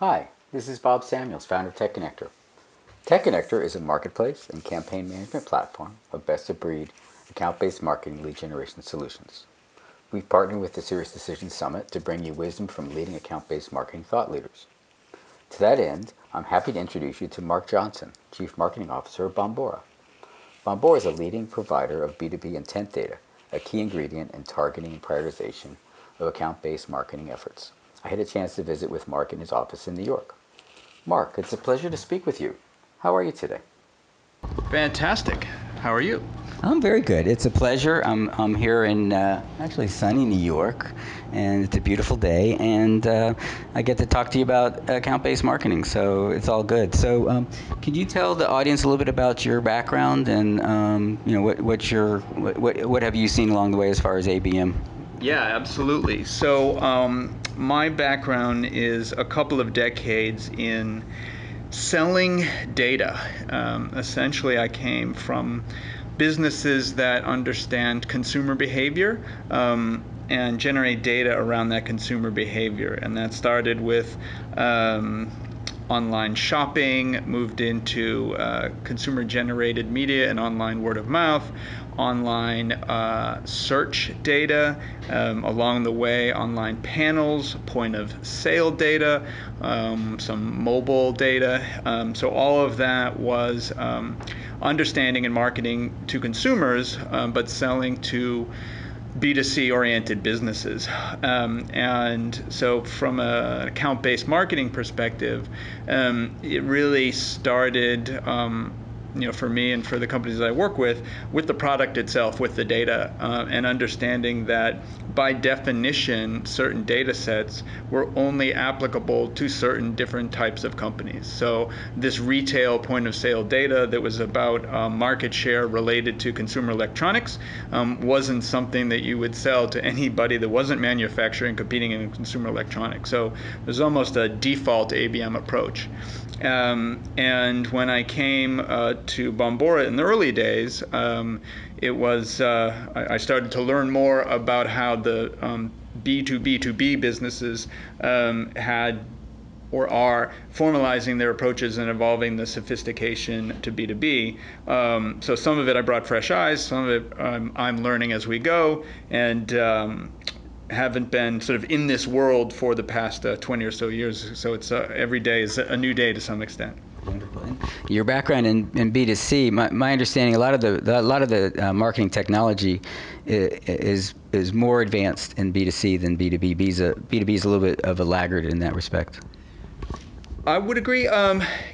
Hi, this is Bob Samuels, founder of TechConnectr. TechConnectr is a marketplace and campaign management platform of best-of-breed account-based marketing lead generation solutions. We've partnered with the Serious Decisions Summit to bring you wisdom from leading account-based marketing thought leaders. To that end, I'm happy to introduce you to Marc Johnson, Chief Marketing Officer of Bombora. Bombora is a leading provider of B2B intent data, a key ingredient in targeting and prioritization of account-based marketing efforts. I had a chance to visit with Marc in his office in New York. Marc, it's a pleasure to speak with you. How are you today? Fantastic. How are you? I'm very good. It's a pleasure. I'm here in actually sunny New York, and it's a beautiful day, and I get to talk to you about account-based marketing, so it's all good. So, can you tell the audience a little bit about your background and what have you seen along the way as far as ABM? Yeah, absolutely. So, my background is a couple of decades in selling data. Essentially, I came from businesses that understand consumer behavior and generate data around that consumer behavior. And that started with online shopping, moved into consumer-generated media and online word of mouth, online search data, along the way online panels, point of sale data, some mobile data. So all of that was understanding and marketing to consumers, but selling to B2C oriented businesses. And so from an account-based marketing perspective, it really started for me and for the companies that I work with the product itself, with the data, and understanding that by definition, certain data sets were only applicable to certain different types of companies. So this retail point of sale data that was about market share related to consumer electronics wasn't something that you would sell to anybody that wasn't manufacturing, competing in consumer electronics. So there's almost a default ABM approach. And when I came to Bombora in the early days, it was I started to learn more about how the B2B2B businesses had or are formalizing their approaches and evolving the sophistication to B2B. So some of it I brought fresh eyes, some of it I'm learning as we go, and haven't been sort of in this world for the past 20 or so years. So it's every day is a new day to some extent. Wonderful. And your background in B2C, my understanding, a lot of the marketing technology is more advanced in B2C than B2B. B2B is a little bit of a laggard in that respect. I would agree.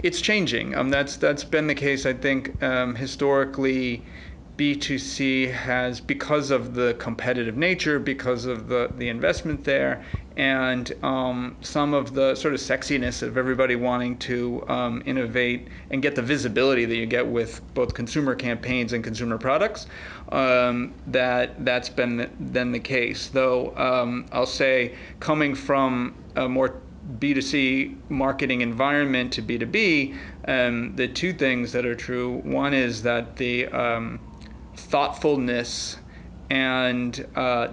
It's changing. That's been the case. I think historically, B2C has, because of the competitive nature, because of the investment there, and some of the sort of sexiness of everybody wanting to innovate and get the visibility that you get with both consumer campaigns and consumer products, that's been the case. Though I'll say, coming from a more B2C marketing environment to B2B, the two things that are true. One is that the thoughtfulness and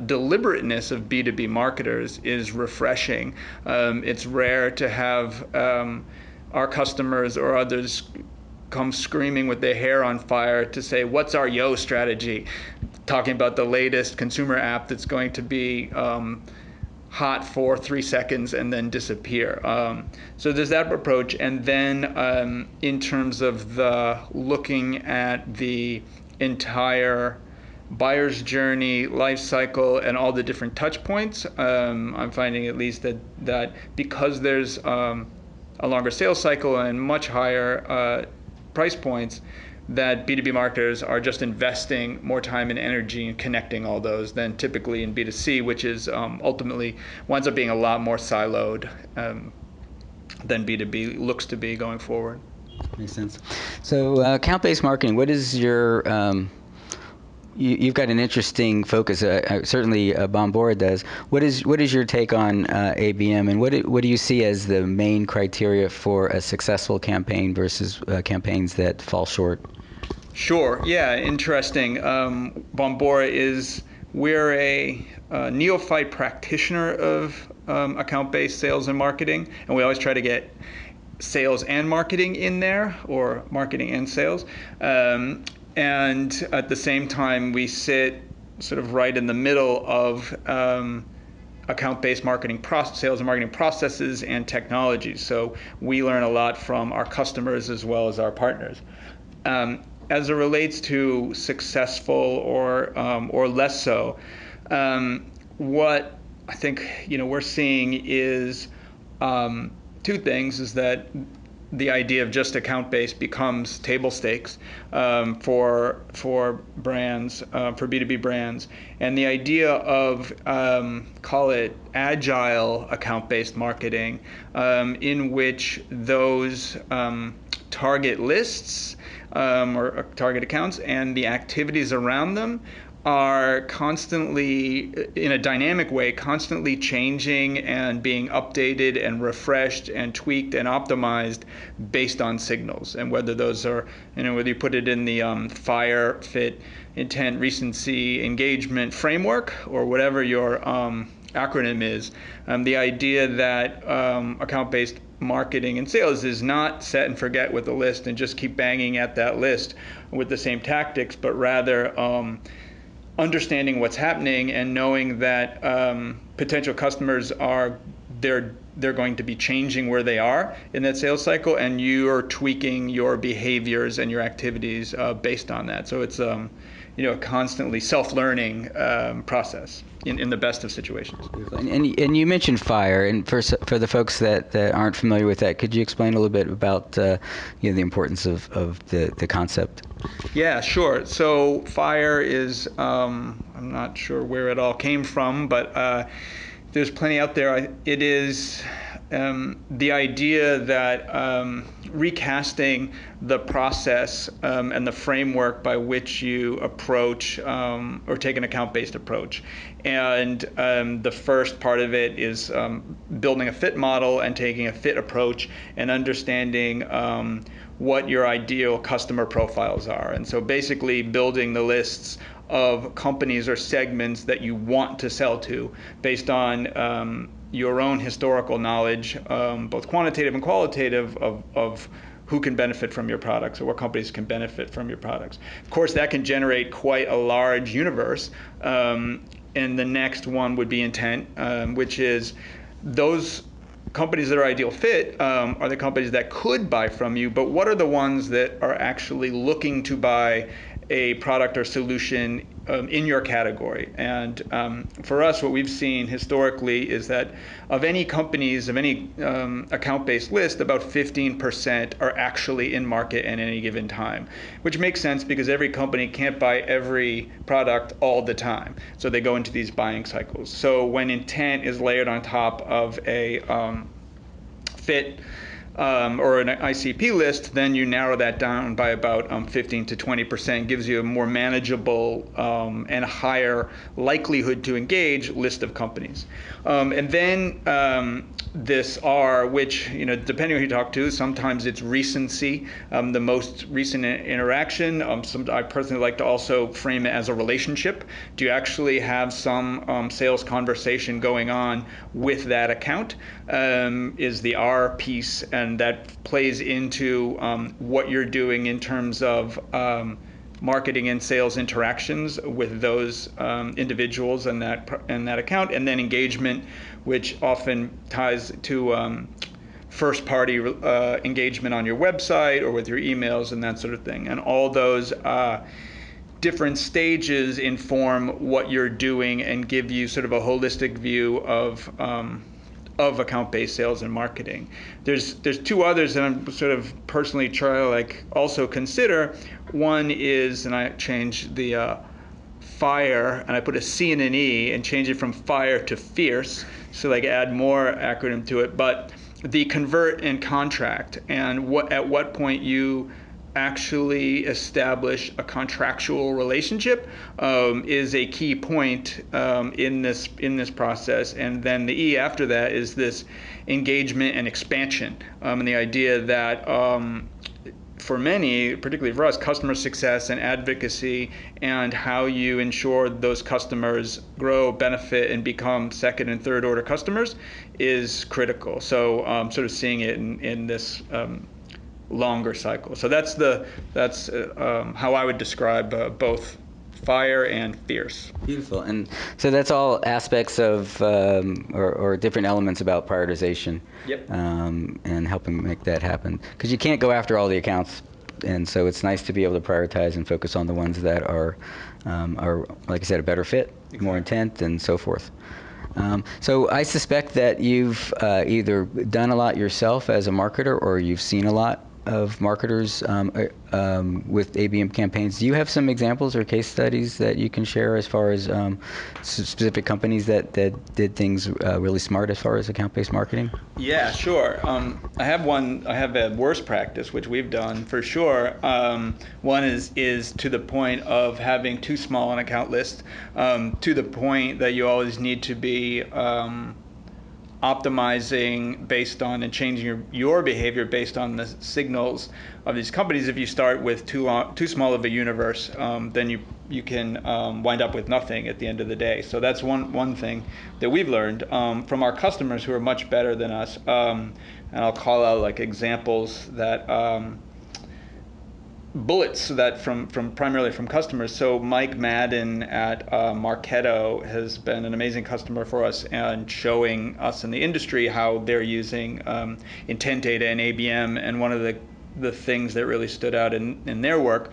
deliberateness of B2B marketers is refreshing. It's rare to have our customers or others come screaming with their hair on fire to say, what's our yo strategy? Talking about the latest consumer app that's going to be hot for 3 seconds and then disappear. So there's that approach. And then in terms of the looking at the entire buyer's journey, life cycle, and all the different touch points, I'm finding at least that because there's a longer sales cycle and much higher price points, that B2B marketers are just investing more time and energy in connecting all those than typically in B2C, which is ultimately winds up being a lot more siloed than B2B looks to be going forward. Makes sense. So account-based marketing, what is your, you've got an interesting focus, certainly Bombora does. What is your take on ABM, and what do you see as the main criteria for a successful campaign versus campaigns that fall short? Sure. Yeah. Interesting. Bombora we're a neophyte practitioner of account-based sales and marketing, and we always try to get sales and marketing in there, or marketing and sales. And at the same time, we sit sort of right in the middle of account-based marketing sales and marketing processes and technologies. So we learn a lot from our customers as well as our partners. As it relates to successful or less so, what I think we're seeing is two things: is that the idea of just account-based becomes table stakes for brands, for B2B brands, and the idea of call it agile account-based marketing, in which those target lists or target accounts and the activities around them are constantly, in a dynamic way, constantly changing and being updated and refreshed and tweaked and optimized based on signals. And whether those are, whether you put it in the FIRE, fit, intent, recency, engagement framework, or whatever your acronym is, the idea that account-based marketing and sales is not set and forget with a list and just keep banging at that list with the same tactics, but rather understanding what's happening and knowing that potential customers they're going to be changing where they are in that sales cycle, and you're tweaking your behaviors and your activities based on that. So it's a constantly self-learning process in the best of situations. And you mentioned FIRE, and for the folks that aren't familiar with that, could you explain a little bit about the importance of the concept? Yeah, sure. So FIRE is, I'm not sure where it all came from, but there's plenty out there. It is the idea that recasting the process and the framework by which you approach or take an account-based approach. And the first part of it is building a fit model and taking a fit approach and understanding what your ideal customer profiles are. And so basically building the lists of companies or segments that you want to sell to based on your own historical knowledge, both quantitative and qualitative, of who can benefit from your products or what companies can benefit from your products. Of course, that can generate quite a large universe. And the next one would be intent, which is those companies that are ideal fit are the companies that could buy from you, but what are the ones that are actually looking to buy a product or solution in your category? And for us, what we've seen historically is that of any companies, of any account-based list, about 15% are actually in market at any given time, which makes sense because every company can't buy every product all the time. So they go into these buying cycles. So when intent is layered on top of a fit or an ICP list, then you narrow that down by about 15 to 20%, gives you a more manageable and a higher likelihood to engage list of companies. And then this R, which, depending on who you talk to, sometimes it's recency, the most recent interaction. I personally like to also frame it as a relationship. Do you actually have some sales conversation going on with that account? Is the R piece, and that plays into what you're doing in terms of marketing and sales interactions with those individuals and that account, and then engagement, which often ties to first-party engagement on your website or with your emails and that sort of thing. And all those different stages inform what you're doing and give you sort of a holistic view of account-based sales and marketing. There's two others that I'm sort of personally try to also consider. One is, and I changed the FIRE, and I put a C and an E and change it from FIRE to fierce, so add more acronym to it. But the convert and contract, and at what point you actually establish a contractual relationship is a key point in this process. And then the E after that is this engagement and expansion, and the idea that for many, particularly for us, customer success and advocacy, and how you ensure those customers grow, benefit, and become second and third order customers is critical. So sort of seeing it in this longer cycle. So that's how I would describe both fire and fierce. Beautiful. And so that's all aspects of, or different elements about prioritization. Yep. And helping make that happen. Because you can't go after all the accounts. And so it's nice to be able to prioritize and focus on the ones that are, like I said, a better fit, exactly, more intent, and so forth. So I suspect that you've either done a lot yourself as a marketer, or you've seen a lot of marketers with ABM campaigns. Do you have some examples or case studies that you can share as far as specific companies that did things really smart as far as account-based marketing? Yeah, sure. I have a worst practice, which we've done for sure. One is to the point of having too small an account list, to the point that you always need to be optimizing based on and changing your behavior based on the signals of these companies. If you start with too small of a universe, then you can wind up with nothing at the end of the day. So that's one thing that we've learned from our customers who are much better than us. And I'll call out like examples that bullets that from primarily from customers. So Mike Madden at Marketo has been an amazing customer for us, and showing us in the industry how they're using intent data and ABM. And one of the things that really stood out in their work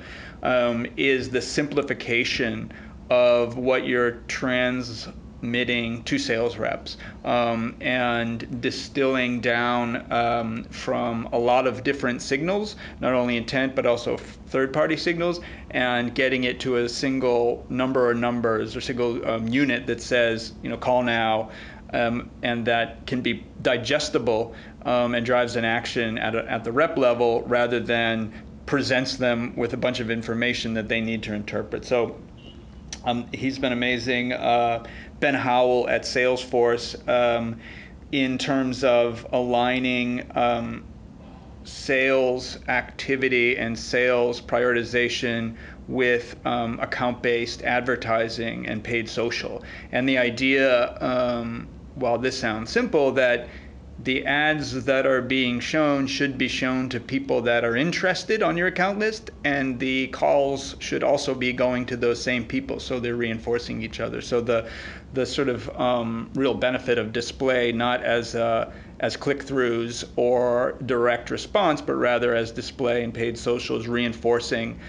is the simplification of what you're transmitting to sales reps, and distilling down from a lot of different signals, not only intent but also third-party signals, and getting it to a single number or numbers or single unit that says, call now, and that can be digestible and drives an action at the rep level, rather than presents them with a bunch of information that they need to interpret. So he's been amazing. Ben Howell at Salesforce, in terms of aligning sales activity and sales prioritization with account-based advertising and paid social. And the idea, while this sounds simple, that the ads that are being shown should be shown to people that are interested on your account list, and the calls should also be going to those same people, so they're reinforcing each other. So the sort of real benefit of display, not as click-throughs or direct response, but rather as display and paid socials reinforcing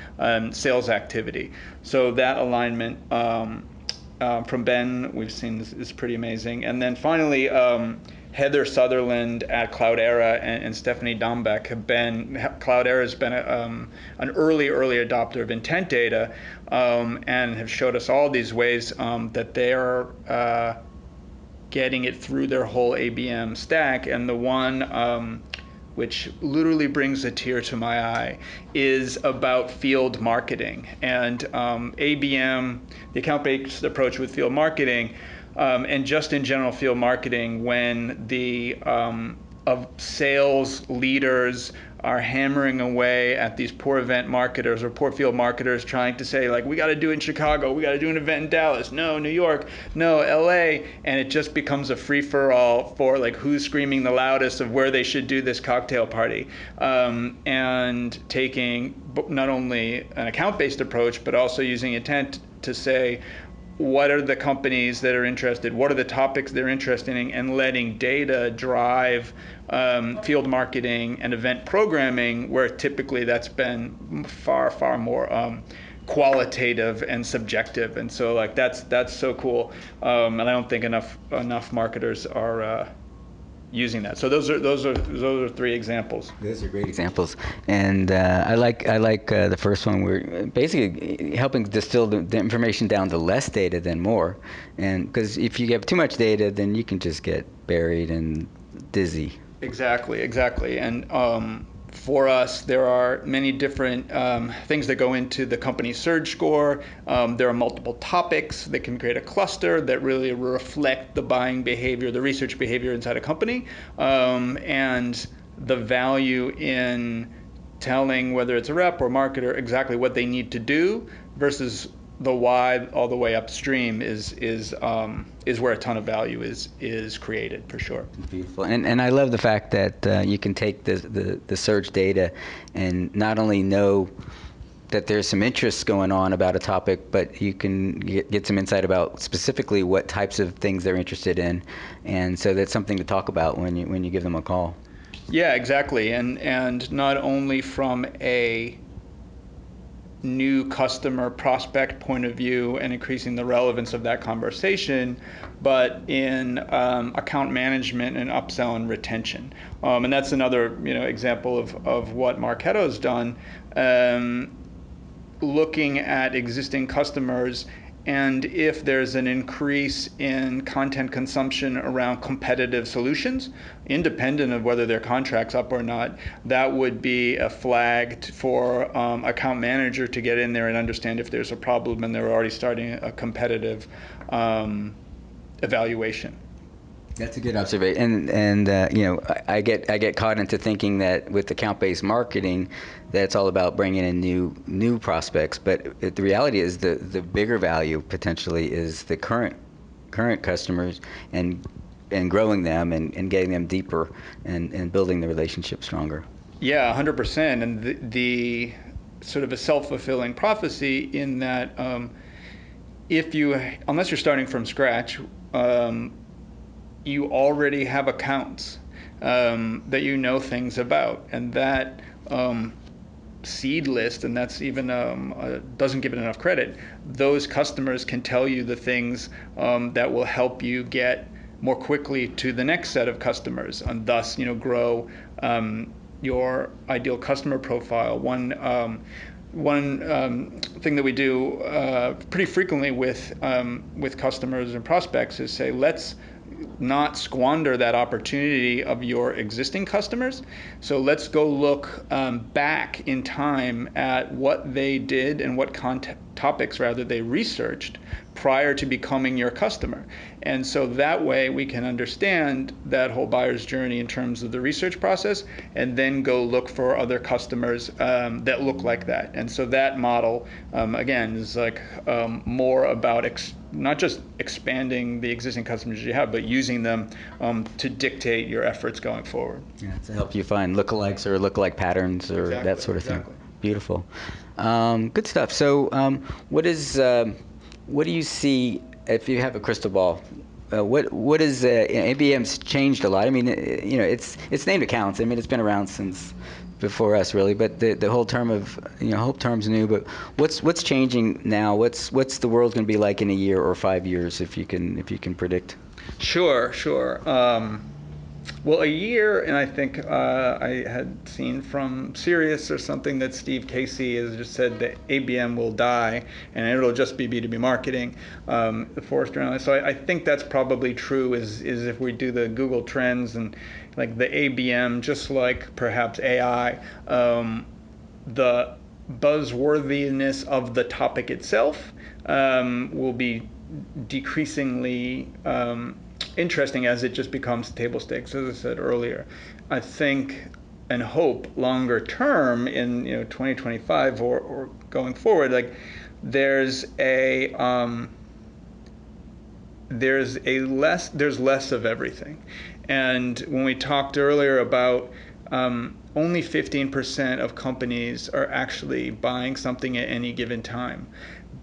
sales activity. So that alignment from Ben we've seen is pretty amazing. And then finally, Heather Sutherland at Cloudera and Stephanie Dombeck Cloudera has been an early adopter of intent data, and have showed us all these ways that they are getting it through their whole ABM stack. And the one which literally brings a tear to my eye is about field marketing and ABM, the account-based approach with field marketing. And just in general field marketing, when the of sales leaders are hammering away at these poor event marketers or poor field marketers, trying to say, like, we got to do it in Chicago, we got to do an event in Dallas, no, New York, no, LA, and it just becomes a free-for-all for like who's screaming the loudest of where they should do this cocktail party, and taking not only an account-based approach but also using intent to say, what are the companies that are interested? What are the topics they're interested in? And letting data drive field marketing and event programming, where typically that's been far more qualitative and subjective. And so like that's so cool. And I don't think enough marketers are using that. So those are three examples. Those are great examples, and I like the first one. We're basically helping distill the information down to less data than more, and because if you have too much data, then you can just get buried and dizzy. Exactly, and for us, there are many different things that go into the company surge score. There are multiple topics that can create a cluster that really reflect the buying behavior, the research behavior inside a company, and the value in telling whether it's a rep or marketer exactly what they need to do versus the why all the way upstream is where a ton of value is created for sure. Beautiful, and I love the fact that you can take the search data and not only know that there's some interest going on about a topic, but you can get some insight about specifically what types of things they're interested in, and so that's something to talk about when you give them a call. Yeah, exactly, and not only from a new customer prospect point of view and increasing the relevance of that conversation, but in account management and upsell and retention. And that's another example of what Marketo's done, looking at existing customers, and if there's an increase in content consumption around competitive solutions, independent of whether their contract's up or not, that would be a flag for account manager to get in there and understand if there's a problem and they're already starting a competitive evaluation. That's a good observation, and I get caught into thinking that with account-based marketing, that's all about bringing in new prospects. But the reality is the bigger value potentially is the current customers and growing them and getting them deeper and building the relationship stronger. Yeah, 100%, and the sort of a self-fulfilling prophecy in that unless you're starting from scratch. You already have accounts that you know things about, and that seed list, and that's even doesn't give it enough credit. Those customers can tell you the things that will help you get more quickly to the next set of customers, and thus grow your ideal customer profile. One thing that we do pretty frequently with customers and prospects is say, let's not squander that opportunity of your existing customers. So let's go look back in time at what they did and what topics rather they researched prior to becoming your customer. And so that way we can understand that whole buyer's journey in terms of the research process, and then go look for other customers that look like that. And so that model, again, is like more about not just expanding the existing customers you have, but using them to dictate your efforts going forward. Yeah, to help you find lookalikes or lookalike patterns or that sort of thing. Beautiful. Good stuff. So what do you see if you have a crystal ball? What is ABM's changed a lot? I mean, it's named accounts. I mean, it's been around since before us, really. But the whole term of whole term's new. But what's changing now? What's the world going to be like in a year or 5 years, if you can predict? Sure. Well, a year, and I think I had seen from Sirius or something that Steve Casey has just said that ABM will die and it'll just be B2B marketing, the Forrester analyst. So I think that's probably true, is if we do the Google Trends and like the ABM, just like perhaps AI, the buzzworthiness of the topic itself will be decreasingly interesting as it just becomes table stakes, as I said earlier. I think and hope longer term in 2025 or going forward, like there's less of everything. And when we talked earlier about only 15% of companies are actually buying something at any given time.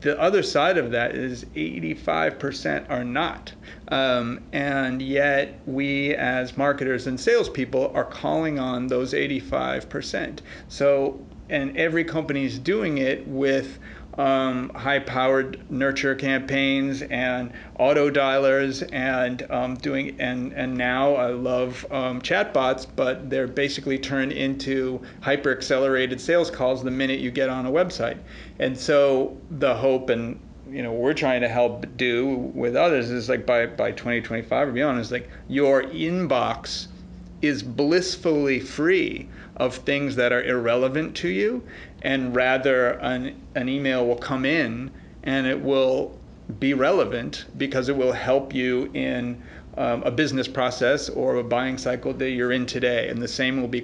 The other side of that is 85% are not. And yet we as marketers and salespeople are calling on those 85%. So, and every company is doing it with high-powered nurture campaigns and auto dialers and and now I love chatbots, but they're basically turned into hyper-accelerated sales calls the minute you get on a website. And so the hope, and we're trying to help do with others, is like by 2025 or beyond, is like your inbox is blissfully free of things that are irrelevant to you, and rather an email will come in and it will be relevant because it will help you in a business process or a buying cycle that you're in today, and the same will be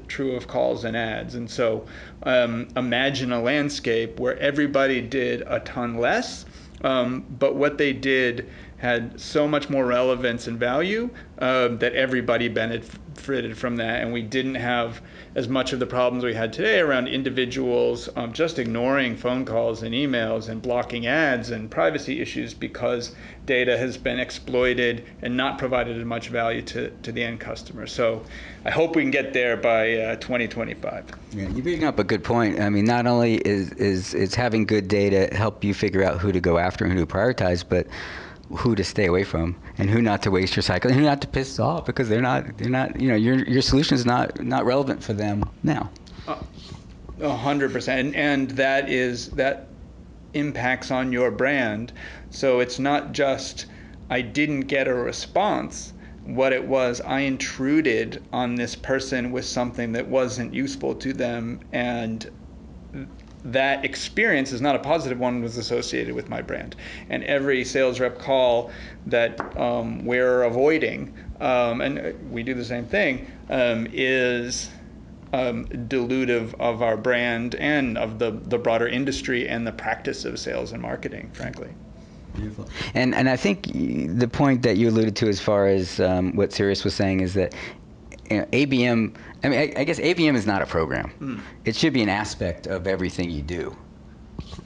true of calls and ads. And so, imagine a landscape where everybody did a ton less, but what they did had so much more relevance and value that everybody benefited from that, and we didn't have as much of the problems we had today around individuals just ignoring phone calls and emails and blocking ads and privacy issues because data has been exploited and not provided as much value to the end customer. So I hope we can get there by 2025. Yeah, you bring up a good point. I mean, not only is having good data help you figure out who to go after and who to prioritize, but who to stay away from and who not to waste your cycle and who not to piss off because they're not your solution is not relevant for them now. 100%, and that impacts on your brand. So it's not just I didn't get a response. What it was, I intruded on this person with something that wasn't useful to them, and that experience is not a positive one, was associated with my brand. And every sales rep call that we're avoiding, and we do the same thing, is dilutive of our brand and of the broader industry and the practice of sales and marketing, frankly. Beautiful. And I think the point that you alluded to as far as what Sirius was saying is that ABM, I mean, I guess ABM is not a program. It should be an aspect of everything you do.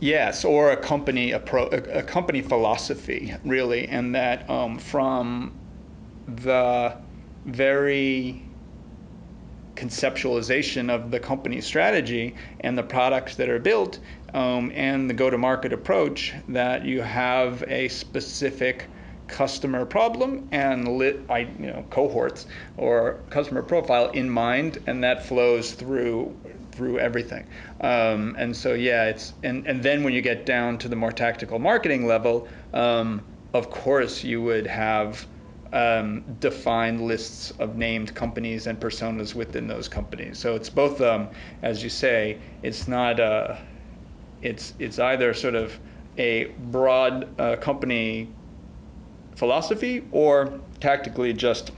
Yes, or a company philosophy, really, and that from the very conceptualization of the company strategy and the products that are built and the go-to-market approach, that you have a specific customer problem and cohorts or customer profile in mind, and that flows through everything. And so and then when you get down to the more tactical marketing level, of course you would have defined lists of named companies and personas within those companies. So it's both, as you say, it's not it's either sort of a broad company philosophy or tactically just,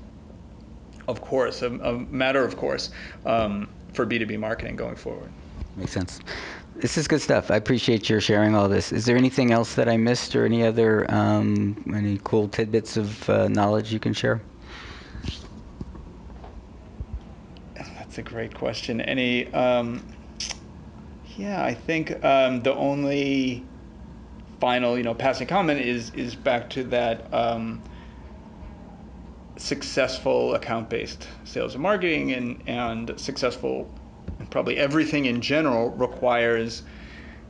of course, a matter of course for B2B marketing going forward. Makes sense. This is good stuff. I appreciate your sharing all this. Is there anything else that I missed or any other any cool tidbits of knowledge you can share? That's a great question. I think the only final, passing comment is back to that successful account-based sales and marketing and successful, and probably everything in general requires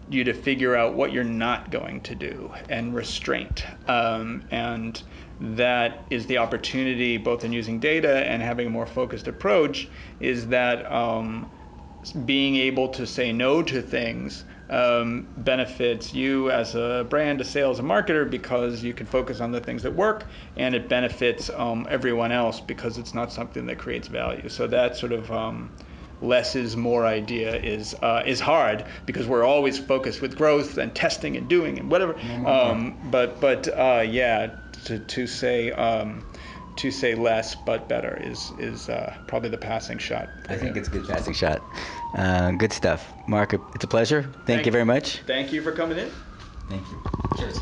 you to figure out what you're not going to do and restraint. And that is the opportunity, both in using data and having a more focused approach, is that being able to say no to things benefits you as a brand, a sales, a marketer, because you can focus on the things that work, and it benefits everyone else because it's not something that creates value. So that sort of less is more idea is hard because we're always focused with growth and testing and doing and whatever. To say less but better is probably the passing shot. I think it's a good passing shot. Good stuff. Marc, it's a pleasure. Thank you very much. Thank you for coming in. Thank you. Cheers.